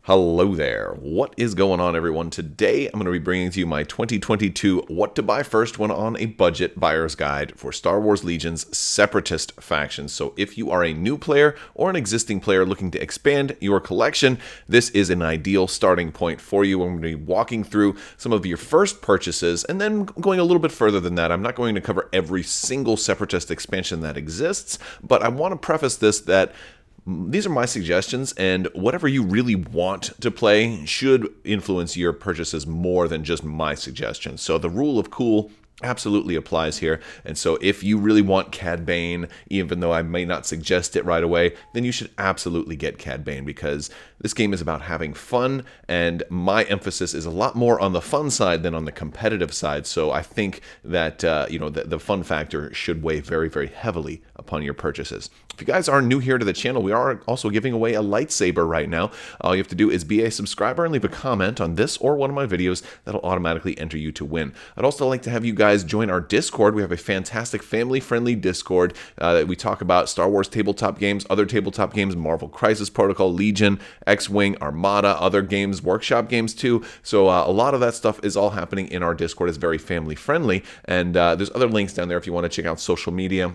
Hello there. What is going on, everyone? Today, I'm going to be bringing to you my 2022 What to Buy First When on a Budget Buyer's Guide for Star Wars Legion's Separatist faction. So if you are a new player or an existing player looking to expand your collection, this is an ideal starting point for you. I'm going to be walking through some of your first purchases and then going a little bit further than that. I'm not going to cover every single Separatist expansion that exists, but I want to preface this that these are my suggestions, and whatever you really want to play should influence your purchases more than just my suggestions. So the rule of cool absolutely applies here. And so if you really want Cad Bane, even though I may not suggest it right away, then you should absolutely get Cad Bane, because this game is about having fun, and my emphasis is a lot more on the fun side than on the competitive side. So I think that the fun factor should weigh very, very heavily upon your purchases. If you guys are new here to the channel, we are also giving away a lightsaber right now. All you have to do is be a subscriber and leave a comment on this or one of my videos. That'll automatically enter you to win. I'd also like to have you guys join our Discord. We have a fantastic family-friendly Discord that we talk about Star Wars tabletop games, other tabletop games, Marvel Crisis Protocol, Legion, X-Wing, Armada, other games, workshop games too. So a lot of that stuff is all happening in our Discord. It's very family-friendly, and there's other links down there if you want to check out social media.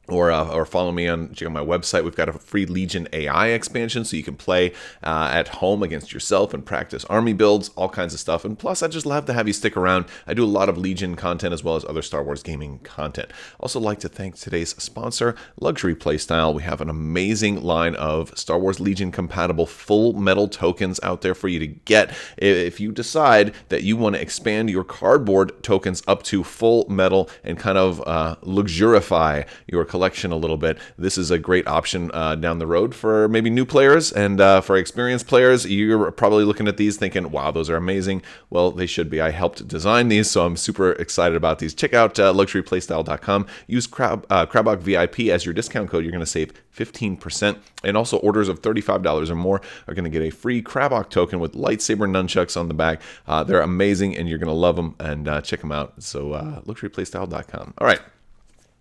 Or follow me check out my website. We've got a free Legion AI expansion, so you can play at home against yourself and practice army builds, all kinds of stuff. And plus, I just love to have you stick around. I do a lot of Legion content as well as other Star Wars gaming content. Also like to thank today's sponsor, Luxury Playstyle. We have an amazing line of Star Wars Legion compatible full metal tokens out there for you to get. If you decide that you want to expand your cardboard tokens up to full metal and kind of luxurify your collection a little bit, this is a great option down the road for maybe new players, and for experienced players, you're probably looking at these thinking, wow, those are amazing. Well, they should be. I helped design these, so I'm super excited about these. Check out luxuryplaystyle.com. Use Crabbok VIP as your discount code. You're going to save 15%, and also orders of $35 or more are going to get a free Crabbok token with lightsaber nunchucks on the back. They're amazing, and you're going to love them, and check them out. So luxuryplaystyle.com. All right.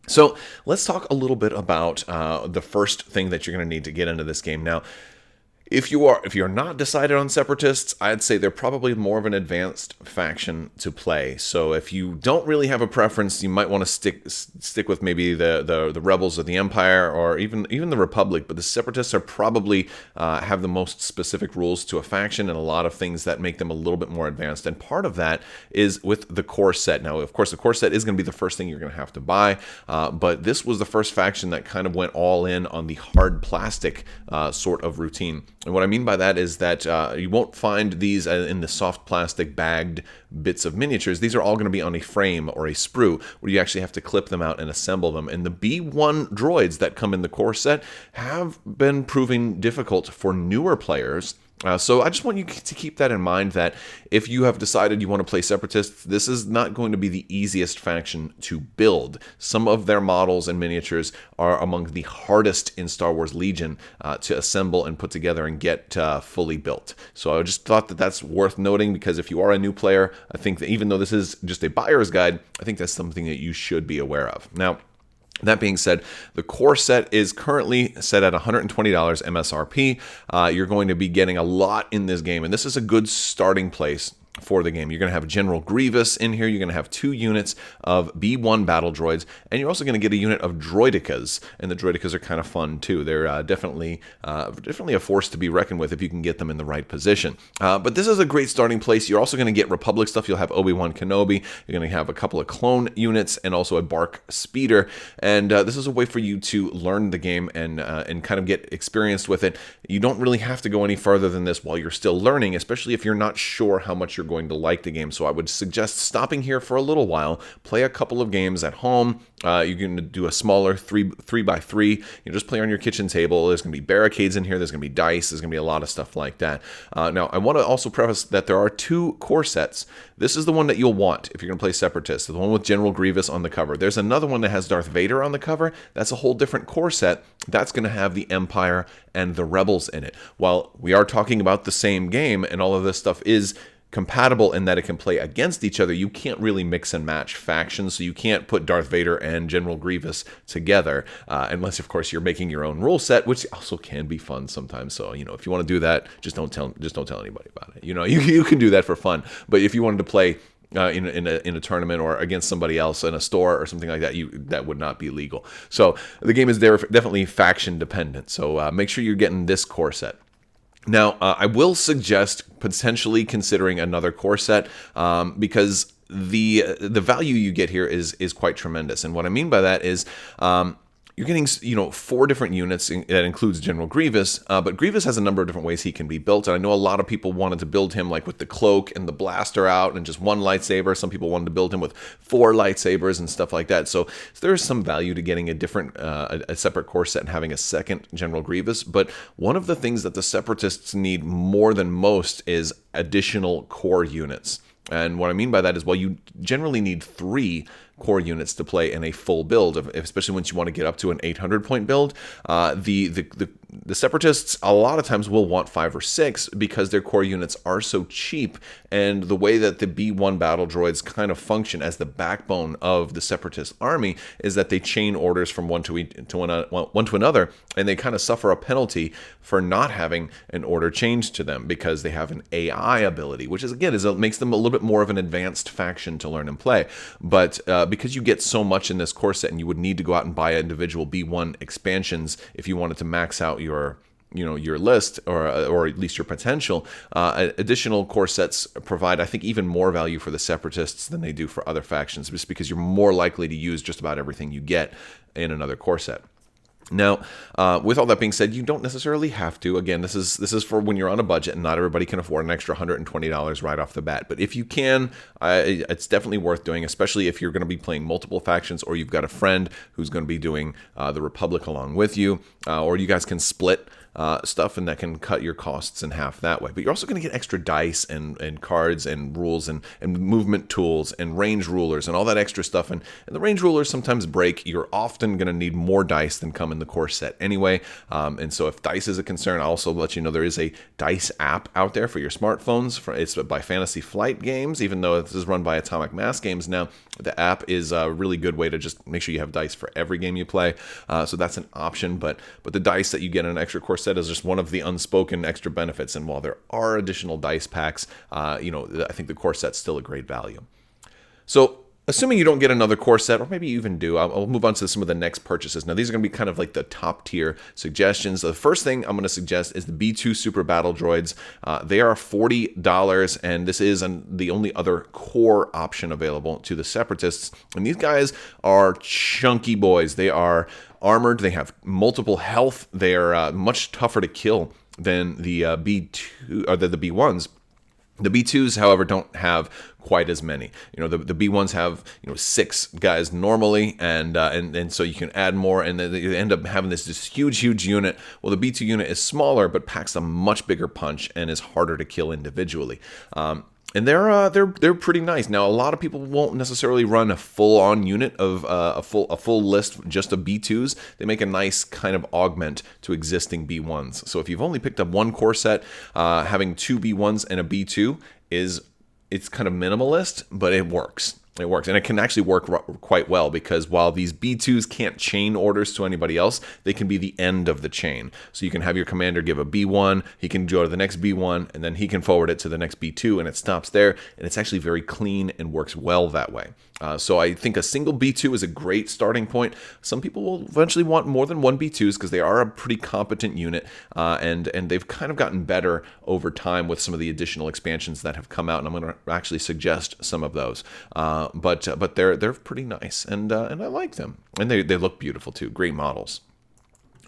So let's talk a little bit about the first thing that you're going to need to get into this game. Now, if you're not decided on Separatists, I'd say they're probably more of an advanced faction to play. So if you don't really have a preference, you might want to stick with maybe the Rebels of the Empire, or even the Republic. But the Separatists are probably have the most specific rules to a faction, and a lot of things that make them a little bit more advanced. And part of that is with the core set. Now, of course, the core set is going to be the first thing you're going to have to buy. But this was the first faction that kind of went all in on the hard plastic sort of routine. And what I mean by that is that you won't find these in the soft plastic bagged bits of miniatures. These are all going to be on a frame or a sprue, where you actually have to clip them out and assemble them. And the B1 droids that come in the core set have been proving difficult for newer players. So I just want you to keep that in mind, that if you have decided you want to play Separatists, this is not going to be the easiest faction to build. Some of their models and miniatures are among the hardest in Star Wars Legion to assemble and put together and get fully built. So I just thought that that's worth noting, because if you are a new player, I think that even though this is just a buyer's guide, I think that's something that you should be aware of. Now, that being said, the core set is currently set at $120 MSRP. You're going to be getting a lot in this game, and this is a good starting place for the game. You're going to have General Grievous in here. You're going to have 2 units of B1 battle droids, and you're also going to get a unit of droidicas, and the droidicas are kind of fun too. They're definitely a force to be reckoned with if you can get them in the right position. But this is a great starting place. You're also going to get Republic stuff. You'll have Obi-Wan Kenobi. You're going to have a couple of clone units and also a Bark speeder, and this is a way for you to learn the game and kind of get experienced with it. You don't really have to go any further than this while you're still learning, especially if you're not sure how much you're going to like the game. So I would suggest stopping here for a little while, play a couple of games at home. You can do a smaller 3x3. You just play on your kitchen table. There's going to be barricades in here. There's going to be dice. There's going to be a lot of stuff like that. Now, I want to also preface that there are 2 core sets. This is the one that you'll want if you're going to play Separatists, the one with General Grievous on the cover. There's another one that has Darth Vader on the cover. That's a whole different core set. That's going to have the Empire and the Rebels in it. While we are talking about the same game and all of this stuff is compatible in that it can play against each other, you can't really mix and match factions. So you can't put Darth Vader and General Grievous together, unless, of course, you're making your own rule set, which also can be fun sometimes. So, if you want to do that, just don't tell anybody about it. You can do that for fun. But if you wanted to play in a tournament or against somebody else in a store or something like that, that would not be legal. So the game is definitely faction dependent. So make sure you're getting this core set. Now, I will suggest potentially considering another core set because the value you get here is quite tremendous. And what I mean by that is you're getting 4 different units. That includes General Grievous, but Grievous has a number of different ways he can be built. And I know a lot of people wanted to build him like with the cloak and the blaster out and just one lightsaber. Some people wanted to build him with 4 lightsabers and stuff like that. So there is some value to getting a different, a separate core set and having a second General Grievous. But one of the things that the Separatists need more than most is additional core units. And what I mean by that is, well, you generally need 3 core units to play in a full build, especially once you want to get up to an 800 point build. The Separatists a lot of times will want 5 or 6 because their core units are so cheap, and the way that the B1 battle droids kind of function as the backbone of the Separatist army is that they chain orders from one to another, and they kind of suffer a penalty for not having an order changed to them because they have an AI ability, which is again makes them a little bit more of an advanced faction to learn and play. But because you get so much in this core set, and you would need to go out and buy individual B1 expansions if you wanted to max out your list or at least your potential, additional core sets provide, I think, even more value for the Separatists than they do for other factions, just because you're more likely to use just about everything you get in another core set. Now, with all that being said, you don't necessarily have to. Again, this is for when you're on a budget, and not everybody can afford an extra $120 right off the bat. But if you can, it's definitely worth doing, especially if you're going to be playing multiple factions, or you've got a friend who's going to be doing the Republic along with you, or you guys can split stuff, and that can cut your costs in half that way. But you're also going to get extra dice and cards and rules and movement tools and range rulers and all that extra stuff. And the range rulers sometimes break. You're often going to need more dice than come in the core set anyway. And so if dice is a concern, I'll also let you know there is a dice app out there for your smartphones. It's by Fantasy Flight Games, even though this is run by Atomic Mass Games now. The app is a really good way to just make sure you have dice for every game you play. So that's an option. But the dice that you get in an extra core set is just one of the unspoken extra benefits. And while there are additional dice packs, I think the core set's still a great value. So assuming you don't get another core set, or maybe you even do, I'll move on to some of the next purchases. Now, these are going to be kind of like the top tier suggestions. The first thing I'm going to suggest is the B2 Super Battle Droids. They are $40, and this is the only other core option available to the Separatists. And these guys are chunky boys. They are armored. They have multiple health. They are much tougher to kill than the B2 or the B1s. The B2s, however, don't have quite as many. The B1s have 6 guys normally, and so you can add more, and then you end up having this huge unit. Well, the B2 unit is smaller, but packs a much bigger punch and is harder to kill individually. And they're pretty nice. Now, a lot of people won't necessarily run a full-on unit of a full list just of B2s. They make a nice kind of augment to existing B1s. So if you've only picked up one core set, having 2 B1s and a B2 it's kind of minimalist, but it works. It works, and it can actually work quite well, because while these B2s can't chain orders to anybody else, they can be the end of the chain. So you can have your commander give a B1, he can go to the next B1, and then he can forward it to the next B2, and it stops there, and it's actually very clean and works well that way. So I think a single B2 is a great starting point. Some people will eventually want more than one B2s because they are a pretty competent unit, and they've kind of gotten better over time with some of the additional expansions that have come out, and I'm going to actually suggest some of those. But they're pretty nice, and I like them, and they look beautiful too. Great models.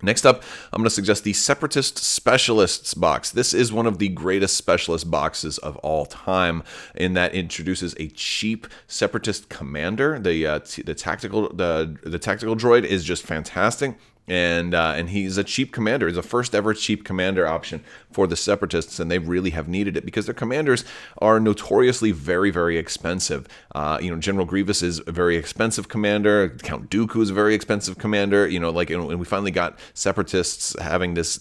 Next up, I'm going to suggest the Separatist Specialists box. This is one of the greatest specialist boxes of all time, in that it introduces a cheap Separatist commander. The tactical droid is just fantastic. and he's a cheap commander. He's the first ever cheap commander option for the Separatists, and they really have needed it because their commanders are notoriously very, very expensive. General Grievous is a very expensive commander. Count Dooku is a very expensive commander. And we finally got Separatists having this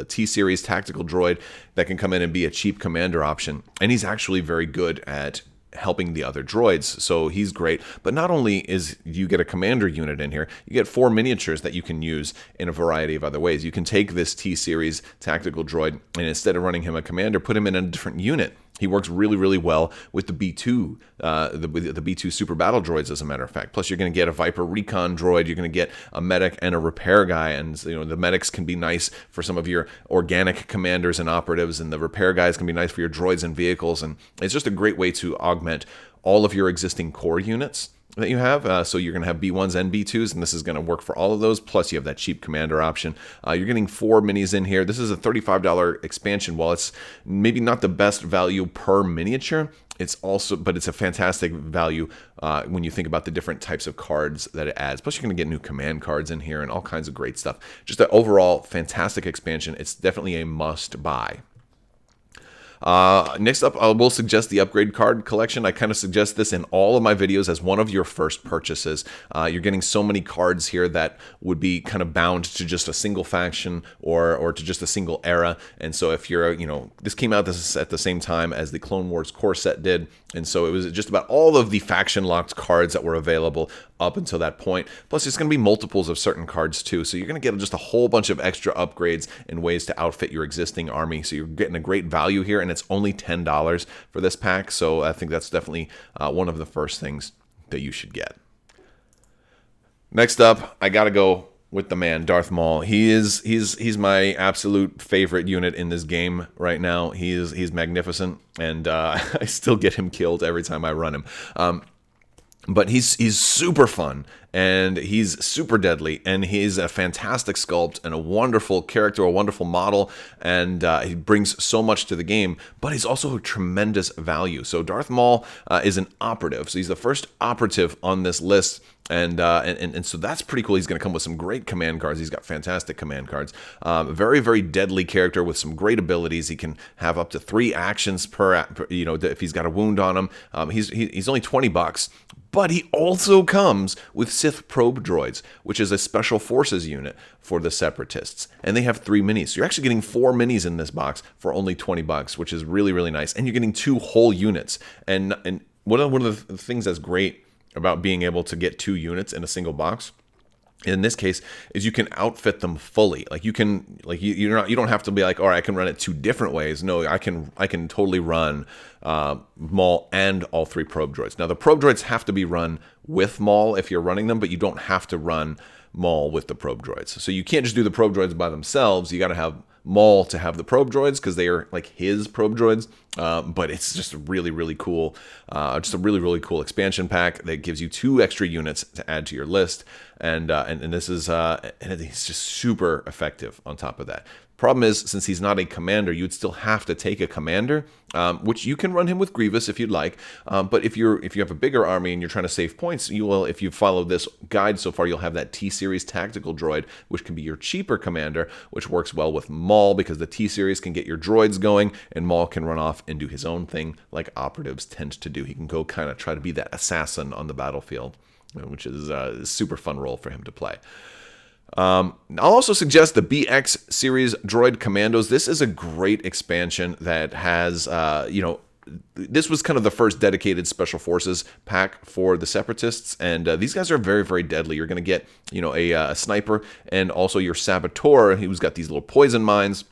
T-Series tactical droid that can come in and be a cheap commander option, and he's actually very good at helping the other droids, so he's great. But not only is you get a commander unit in here, you get 4 miniatures that you can use in a variety of other ways. You can take this T-Series tactical droid, and instead of running him a commander, put him in a different unit. He works really, really well with the B2, the B2 Super Battle Droids, as a matter of fact. Plus, you're going to get a Viper Recon droid. You're going to get a medic and a repair guy. And the medics can be nice for some of your organic commanders and operatives, and the repair guys can be nice for your droids and vehicles. And it's just a great way to augment all of your existing core units that you have. So you're going to have B1s and B2s, and this is going to work for all of those. Plus, you have that cheap commander option. You're getting 4 minis in here. This is a $35 expansion. While it's maybe not the best value per miniature, it's a fantastic value when you think about the different types of cards that it adds. Plus, you're going to get new command cards in here and all kinds of great stuff. Just an overall fantastic expansion. It's definitely a must buy. Next up, I will suggest the upgrade card collection. I kind of suggest this in all of my videos as one of your first purchases. You're getting so many cards here that would be kind of bound to just a single faction or to just a single era. And so if you're, this came out at the same time as the Clone Wars core set did. And so it was just about all of the faction locked cards that were available up until that point. Plus, there's going to be multiples of certain cards too. So you're going to get just a whole bunch of extra upgrades and ways to outfit your existing army. So you're getting a great value here, and it's only $10 for this pack. So I think that's definitely one of the first things that you should get. Next up, I got to go with the man, Darth Maul. He's my absolute favorite unit in this game right now. He's magnificent, and I still get him killed every time I run him. But he's super fun, and he's super deadly, and he's a fantastic sculpt and a wonderful character, a wonderful model, and he brings so much to the game, but he's also a tremendous value. So Darth Maul is an operative, so he's the first operative on this list, and so that's pretty cool. He's going to come with some great command cards. He's got fantastic command cards. Very, very deadly character with some great abilities. He can have up to 3 actions per if he's got a wound on him. He's only $20, but he also comes with Sith probe droids, which is a special forces unit for the Separatists, and they have 3 minis. So you're actually getting 4 minis in this box for only $20, which is really, really nice. And you're getting 2 whole units. And one of the things that's great about being able to get 2 units in a single box, in this case, is you can outfit them fully. Like you don't have to be like, all right, I can run it 2 different ways. No, I can totally run Maul and all 3 probe droids. Now the probe droids have to be run with Maul if you're running them, but you don't have to run Maul with the probe droids. So you can't just do the probe droids by themselves. You got to have Maul to have the probe droids because they are like his probe droids. But it's just really, really cool. Just a really, really cool expansion pack that gives you 2 extra units to add to your list. And this is and it's just super effective on top of that. Problem is, since he's not a commander, you'd still have to take a commander, which you can run him with Grievous if you'd like. But if you have a bigger army and you're trying to save points, you will, if you follow this guide so far, you'll have that T-Series tactical droid, which can be your cheaper commander, which works well with Maul because the T-Series can get your droids going, and Maul can run off and do his own thing like operatives tend to do. He can go kind of try to be that assassin on the battlefield, which is a super fun role for him to play. I'll also suggest the BX series Droid Commandos. This is a great expansion that has, this was kind of the first dedicated special forces pack for the Separatists, and these guys are very, very deadly. You're going to get, a sniper and also your saboteur, who's got these little poison mines.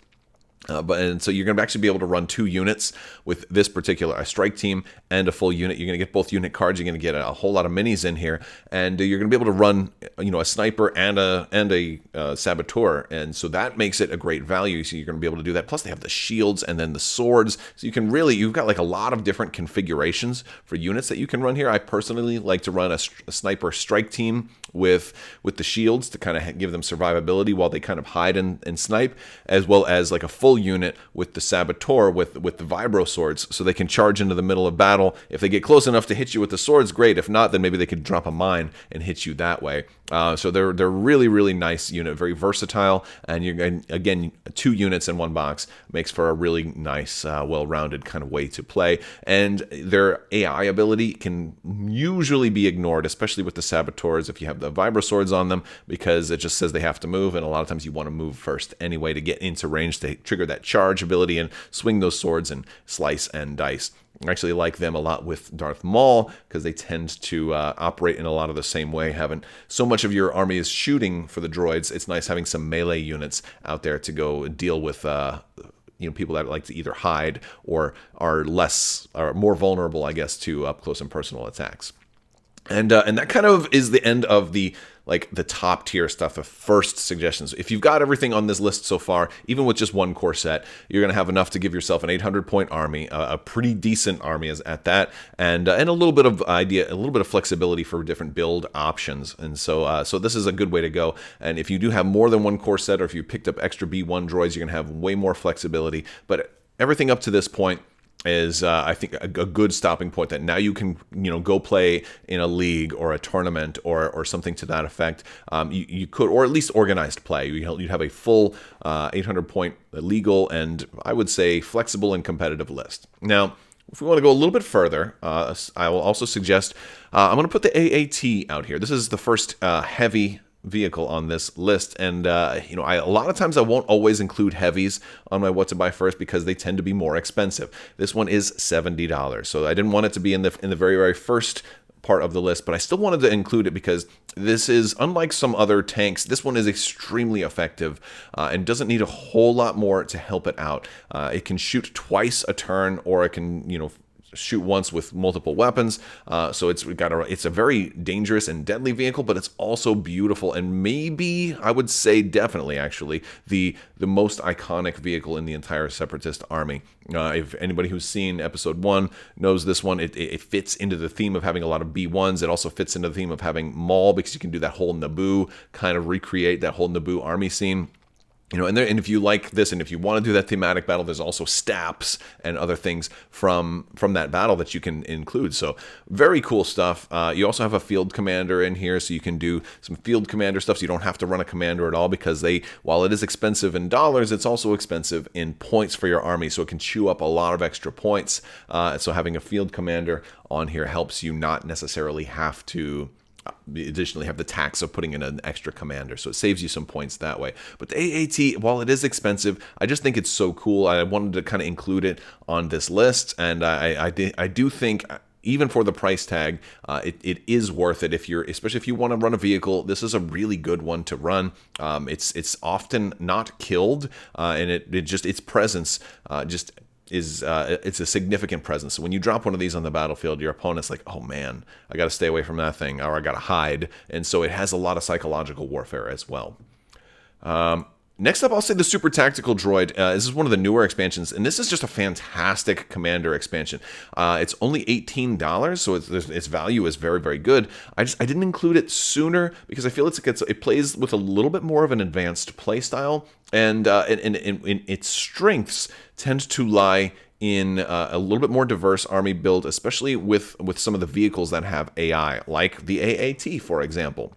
And so you're going to actually be able to run 2 units with this particular a strike team and a full unit. You're going to get both unit cards. You're going to get a whole lot of minis in here, and you're going to be able to run a sniper and a saboteur, and so that makes it a great value. So you're going to be able to do that. Plus they have the shields and then the swords, so you've got like a lot of different configurations for units that you can run here. I personally like to run a sniper strike team with the shields to kind of give them survivability while they kind of hide and snipe, as well as like a full unit with the Saboteur with the Vibro swords, so they can charge into the middle of battle. If they get close enough to hit you with the swords, great. If not, then maybe they could drop a mine and hit you that way. So they're really, really nice unit, very versatile, and you're again 2 units in one box makes for a really nice, well-rounded kind of way to play. And their AI ability can usually be ignored, especially with the Saboteurs if you have the Vibro swords on them, because it just says they have to move, and a lot of times you want to move first anyway to get into range to trigger that charge ability and swing those swords and slice and dice. I actually like them a lot with Darth Maul because they tend to operate in a lot of the same way. Having so much of your army is shooting for the droids, it's nice having some melee units out there to go deal with people that like to either hide or are more vulnerable, I guess, to up close and personal attacks. And that kind of is the end of the top tier stuff, the first suggestions. If you've got everything on this list so far, even with just one core set, you're going to have enough to give yourself an 800-point army, a pretty decent army at that, and a little bit of flexibility for different build options. And so this is a good way to go. And if you do have more than one core set, or if you picked up extra B1 droids, you're going to have way more flexibility. But everything up to this point is I think a good stopping point, that now you can go play in a league or a tournament or something to that effect. You could, or at least organized play. You'd have a full 800-point legal and I would say flexible and competitive list. Now, if we want to go a little bit further, I will also suggest I'm going to put the AAT out here. This is the first heavy vehicle on this list, and a lot of times I won't always include heavies on my what to buy first because they tend to be more expensive. This one is $70, so I didn't want it to be in the very, very first part of the list, but I still wanted to include it because this is, unlike some other tanks, this one is extremely effective and doesn't need a whole lot more to help it out. It can shoot twice a turn, or it can shoot once with multiple weapons, so it's a very dangerous and deadly vehicle, but it's also beautiful, and maybe I would say definitely actually the most iconic vehicle in the entire Separatist army. If anybody who's seen episode 1 knows this one, it fits into the theme of having a lot of B1s. It also fits into the theme of having Maul, because you can do that whole Naboo, kind of recreate that whole Naboo army scene. And if you like this, and if you want to do that thematic battle, there's also staps and other things from that battle that you can include. So very cool stuff. You also have a field commander in here, so you can do some field commander stuff. So you don't have to run a commander at all, because while it is expensive in dollars, it's also expensive in points for your army. So it can chew up a lot of extra points. So having a field commander on here helps you not necessarily have to additionally have the tax of putting in an extra commander, so it saves you some points that way. But the AAT, while it is expensive, I just think it's so cool. I wanted to kind of include it on this list, and I do think, even for the price tag, it is worth it. Especially if you want to run a vehicle, this is a really good one to run. It's often not killed, and its presence is it's a significant presence. So when you drop one of these on the battlefield, your opponent's like, oh man, I got to stay away from that thing, or I got to hide. And so it has a lot of psychological warfare as well. Next up, I'll say the Super Tactical Droid. This is one of the newer expansions, and this is just a fantastic commander expansion. It's only $18, so its value is very, very good. I didn't include it sooner because I feel it plays with a little bit more of an advanced play style, and its strengths tend to lie in a little bit more diverse army build, especially with some of the vehicles that have AI, like the AAT, for example.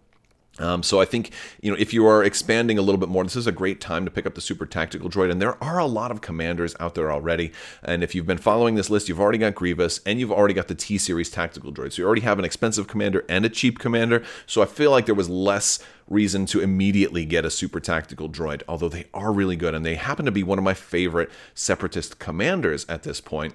So I think, if you are expanding a little bit more, this is a great time to pick up the Super Tactical Droid. And there are a lot of commanders out there already. And if you've been following this list, you've already got Grievous and you've already got the T-Series Tactical Droid. So you already have an expensive commander and a cheap commander. So I feel like there was less reason to immediately get a Super Tactical Droid, although they are really good. And they happen to be one of my favorite Separatist commanders at this point.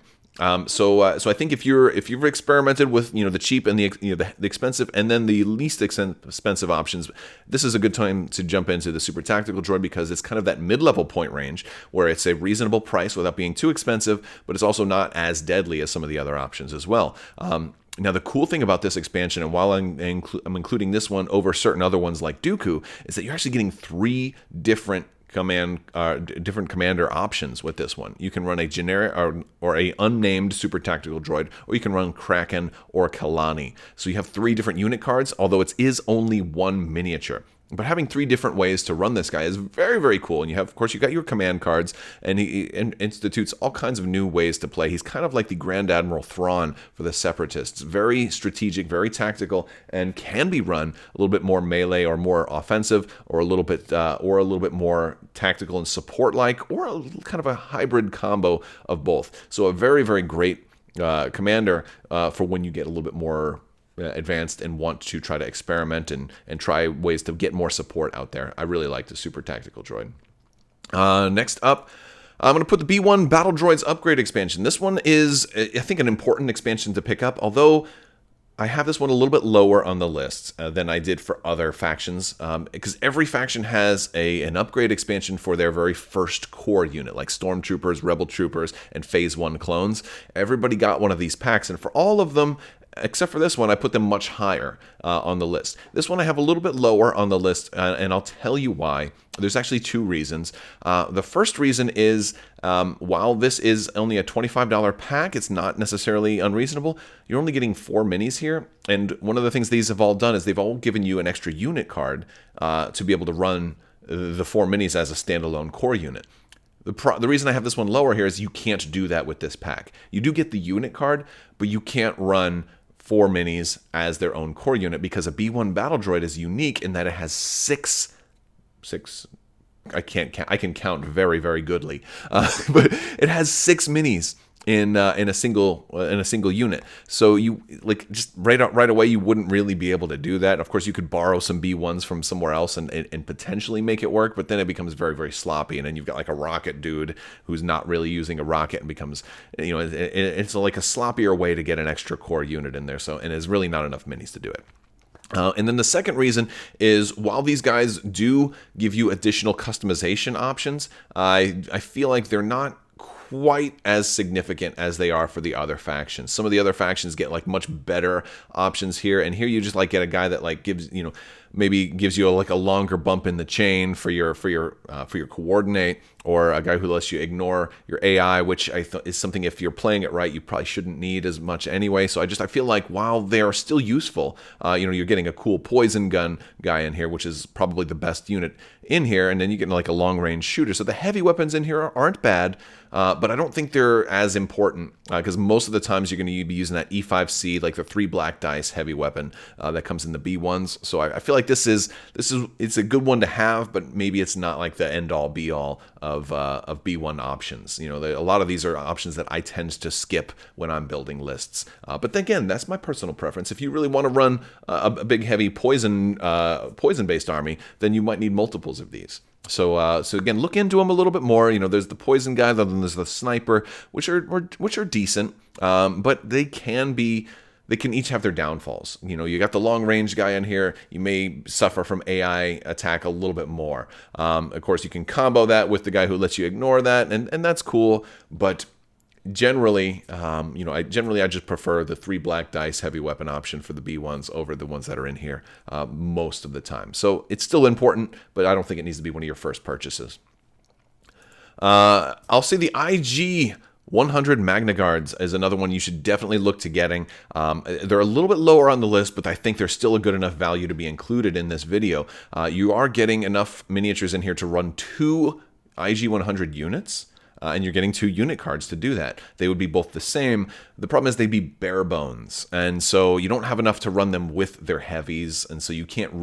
So I think if you've experimented with the cheap and the expensive and then the least expensive options, this is a good time to jump into the Super Tactical Droid, because it's kind of that mid-level point range where it's a reasonable price without being too expensive, but it's also not as deadly as some of the other options as well. Now, the cool thing about this expansion, and while I'm including this one over certain other ones like Dooku, is that you're actually getting 3 different different commander options with this one. You can run a generic or a unnamed super tactical droid, or you can run Kraken or Kalani. So you have 3 different unit cards, although it is only 1 miniature. But having 3 different ways to run this guy is very, very cool. And you have, of course, you got your command cards, and he institutes all kinds of new ways to play. He's kind of like the Grand Admiral Thrawn for the Separatists. Very strategic, very tactical, and can be run a little bit more melee or more offensive, or a little bit more tactical and support-like, or kind of a hybrid combo of both. So a very, very great commander for when you get a little bit more advanced and want to try to experiment and try ways to get more support out there. I really like the super tactical droid. Next up, I'm going to put the B1 Battle Droids upgrade expansion. This one is, I think, an important expansion to pick up, although I have this one a little bit lower on the list than I did for other factions, because every faction has an upgrade expansion for their very first core unit, like Stormtroopers, Rebel Troopers, and Phase 1 clones. Everybody got one of these packs, and for all of them, except for this one, I put them much higher on the list. This one I have a little bit lower on the list, and I'll tell you why. There's actually 2 reasons. The first reason is, while this is only a $25 pack, it's not necessarily unreasonable. You're only getting 4 minis here, and one of the things these have all done is they've all given you an extra unit card to be able to run the 4 minis as a standalone core unit. The reason I have this one lower here is you can't do that with this pack. You do get the unit card, but you can't run 4 minis as their own core unit, because a B1 Battle Droid is unique in that it has six. I can count very, very goodly, but it has 6 minis in a single unit. So you just right away you wouldn't really be able to do that. Of course, you could borrow some B1s from somewhere else and potentially make it work, but then it becomes very, very sloppy, and then you've got like a rocket dude who's not really using a rocket and becomes, it's like a sloppier way to get an extra core unit in there. So, and there's really not enough minis to do it. And then the second reason is, while these guys do give you additional customization options, I feel like they're not quite as significant as they are for the other factions. Some of the other factions get like much better options here, and here you just like get a guy that like gives, maybe gives you like a longer bump in the chain for your coordinate, or a guy who lets you ignore your AI, which I thought is something, if you're playing it right, you probably shouldn't need as much anyway. So I feel like while they are still useful, you're getting a cool poison gun guy in here, which is probably the best unit in here, and then you get like a long range shooter. So the heavy weapons in here aren't bad. But I don't think they're as important, because most of the times you're going to be using that E5C, like the 3 black dice heavy weapon that comes in the B1s. So I feel like it's a good one to have, but maybe it's not like the end all be all of B1 options. A lot of these are options that I tend to skip when I'm building lists. But then again, that's my personal preference. If you really want to run a big heavy poison based army, then you might need multiples of these. So again, look into them a little bit more. There's the poison guy, then there's the sniper, which are decent, but they can each have their downfalls. You got the long range guy in here. You may suffer from AI attack a little bit more. Of course, you can combo that with the guy who lets you ignore that, and that's cool. But generally, I just prefer the 3 black dice heavy weapon option for the B1s over the ones that are in here most of the time. So it's still important, but I don't think it needs to be one of your first purchases. I'll say the Ig100 Magiguards is another one you should definitely look to getting. They're a little bit lower on the list, but I think they're still a good enough value to be included in this video. You are getting enough miniatures in here to run 2 Ig100 units. And you're getting 2 unit cards to do that. They would be both the same. The problem is they'd be bare bones, and so you don't have enough to run them with their heavies, and so you can't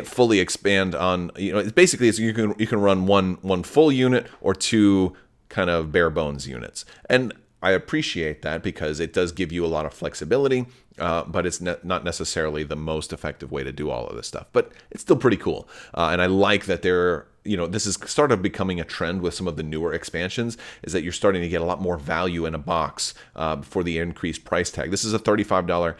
fully expand on. It's basically you can run one full unit or 2 kind of bare bones units, and I appreciate that because it does give you a lot of flexibility. But it's not necessarily the most effective way to do all of this stuff. But it's still pretty cool, and I like that this is started becoming a trend with some of the newer expansions, is that you're starting to get a lot more value in a box for the increased price tag. This is a $35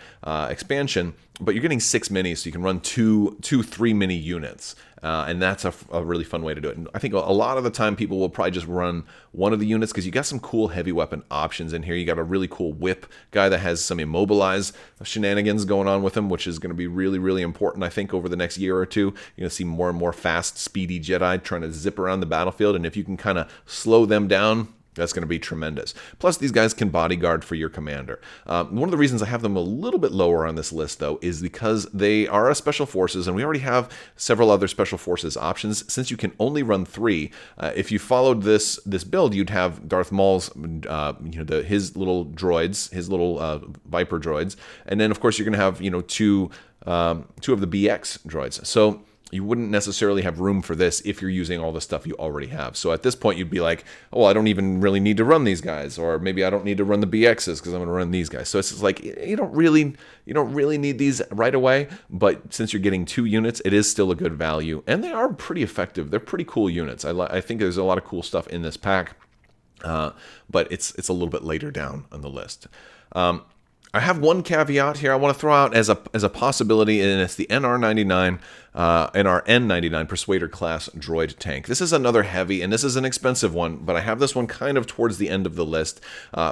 expansion, but you're getting 6 minis, so you can run two 3 mini units. and that's a really fun way to do it. And I think a lot of the time people will probably just run one of the units because you got some cool heavy weapon options in here. You got a really cool whip guy that has some immobilize shenanigans going on with him, which is going to be really, really important, I think, over the next year or two. You're going to see more and more fast, speedy Jedi trying to zip around the battlefield, and if you can kind of slow them down, that's going to be tremendous. Plus, these guys can bodyguard for your commander. One of the reasons I have them a little bit lower on this list, though, is because they are a special forces, and we already have several other special forces options. Since you can only run 3, if you followed this build, you'd have Darth Maul's, his little droids, his little Viper droids, and then of course you're going to have two of the BX droids. So you wouldn't necessarily have room for this if you're using all the stuff you already have. So at this point, you'd be like, oh, well, I don't even really need to run these guys, or maybe I don't need to run the BXs because I'm going to run these guys. So it's just like you don't really need these right away. But since you're getting 2 units, it is still a good value, and they are pretty effective. They're pretty cool units. I think there's a lot of cool stuff in this pack, but it's a little bit later down on the list. I have one caveat here I want to throw out as a possibility, and it's the NR99 Persuader class droid tank. This is another heavy, and this is an expensive one, but I have this one kind of towards the end of the list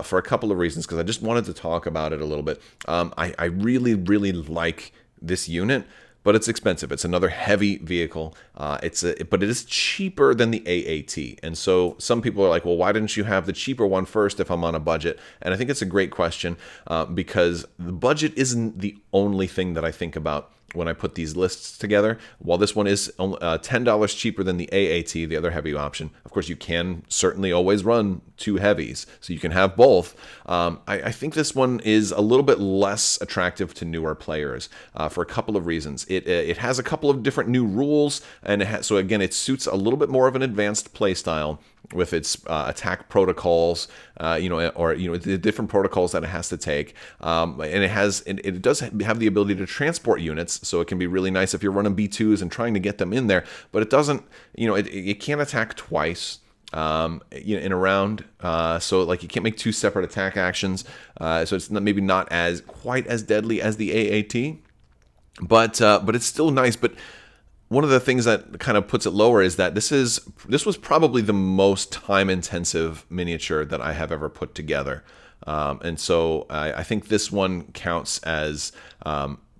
for a couple of reasons, because I just wanted to talk about it a little bit. I really, really like this unit, but it's expensive. It's another heavy vehicle. But it is cheaper than the AAT. And so some people are like, well, why didn't you have the cheaper one first if I'm on a budget? And I think it's a great question because the budget isn't the only thing that I think about when I put these lists together. While this one is $10 cheaper than the AAT, the other heavy option, of course, you can certainly always run 2 heavies, so you can have both. I think this one is a little bit less attractive to newer players for a couple of reasons. It has a couple of different new rules, and so again, it suits a little bit more of an advanced play style with its attack protocols, the different protocols that it has to take, and it does have the ability to transport units, so it can be really nice if you're running B2s and trying to get them in there. But it doesn't, it can't attack twice in a round, so like you can't make 2 separate attack actions, so it's maybe not quite as deadly as the AAT, but it's still nice. But one of the things that kind of puts it lower is that this was probably the most time-intensive miniature that I have ever put together. And so I think this one counts as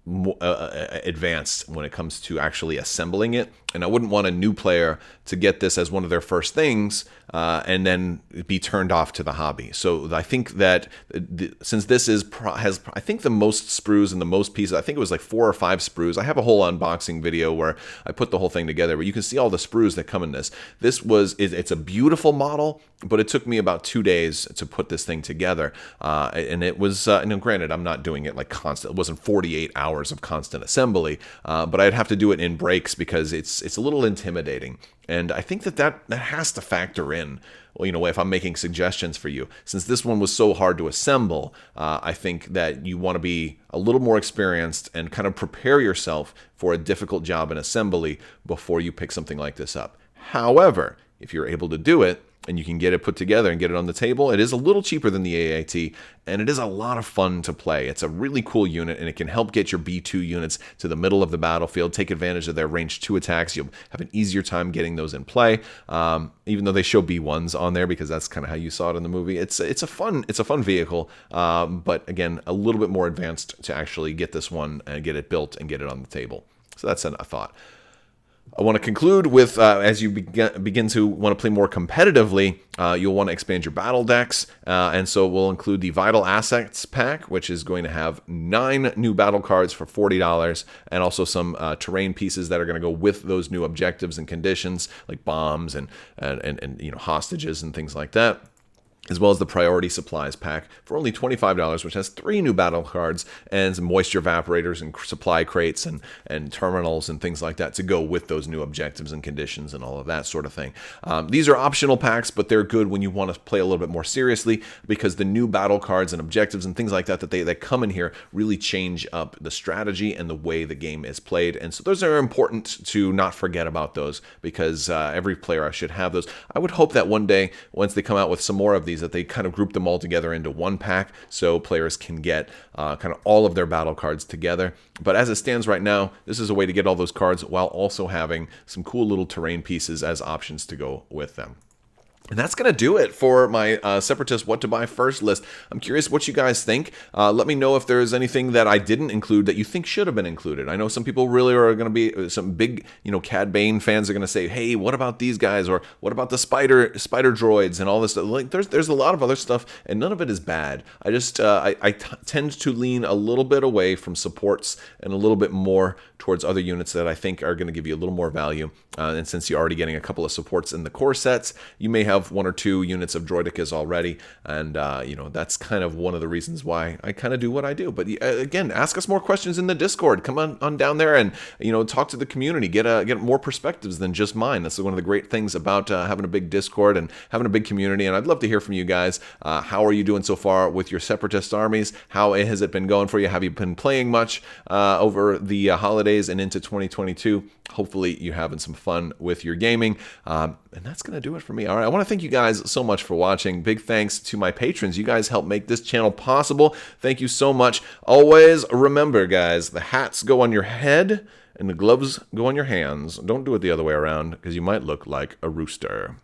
advanced when it comes to actually assembling it. And I wouldn't want a new player to get this as one of their first things and then be turned off to the hobby. So I think that since this has I think the most sprues and the most pieces, I think it was like 4 or 5 sprues. I have a whole unboxing video where I put the whole thing together, where you can see all the sprues that come in this. It's a beautiful model, but it took me about 2 days to put this thing together. And it was, granted, I'm not doing it like constant. It wasn't 48 hours of constant assembly, but I'd have to do it in breaks because it's a little intimidating. And I think that has to factor in, if I'm making suggestions for you. Since this one was so hard to assemble, I think that you want to be a little more experienced and kind of prepare yourself for a difficult job in assembly before you pick something like this up. However, if you're able to do it, and you can get it put together and get it on the table, it is a little cheaper than the AAT, and it is a lot of fun to play. It's a really cool unit, and it can help get your B2 units to the middle of the battlefield, take advantage of their range 2 attacks. You'll have an easier time getting those in play, even though they show B1s on there because that's kind of how you saw it in the movie. It's a fun vehicle, but again, a little bit more advanced to actually get this one and get it built and get it on the table. So that's a thought. I want to conclude with, as you begin to want to play more competitively, you'll want to expand your battle decks, and so we'll include the Vital Assets pack, which is going to have 9 new battle cards for $40, and also some terrain pieces that are going to go with those new objectives and conditions, like bombs and hostages and things like that, as well as the Priority Supplies pack for only $25, which has 3 new battle cards and some moisture evaporators and supply crates and terminals and things like that to go with those new objectives and conditions and all of that sort of thing. These are optional packs, but they're good when you want to play a little bit more seriously, because the new battle cards and objectives and things like that that come in here really change up the strategy and the way the game is played. And so those are important to not forget about those, because every player should have those. I would hope that one day, once they come out with some more of these is that they kind of group them all together into one pack so players can get kind of all of their battle cards together. But as it stands right now, this is a way to get all those cards while also having some cool little terrain pieces as options to go with them. And that's going to do it for my Separatist What to Buy First list. I'm curious what you guys think. Let me know if there's anything that I didn't include that you think should have been included. I know some people really are going to be, some big, Cad Bane fans are going to say, hey, what about these guys? Or what about the spider droids and all this stuff? Like, there's a lot of other stuff, and none of it is bad. I just, I tend to lean a little bit away from supports and a little bit more towards other units that I think are going to give you a little more value. And since you're already getting a couple of supports in the core sets, you may have one or two units of droidicas already, and that's kind of one of the reasons why I kind of do what I do. But again, ask us more questions in the Discord. Come on down there and talk to the community. Get more perspectives than just mine. That's one of the great things about having a big Discord and having a big community. And I'd love to hear from you guys. How are you doing so far with your Separatist armies? How has it been going for you? Have you been playing much over the holidays and into 2022? Hopefully you're having some fun with your gaming. And that's going to do it for me. All right, I want to thank you guys so much for watching. Big thanks to my patrons. You guys help make this channel possible. Thank you so much. Always remember, guys, the hats go on your head and the gloves go on your hands. Don't do it the other way around because you might look like a rooster.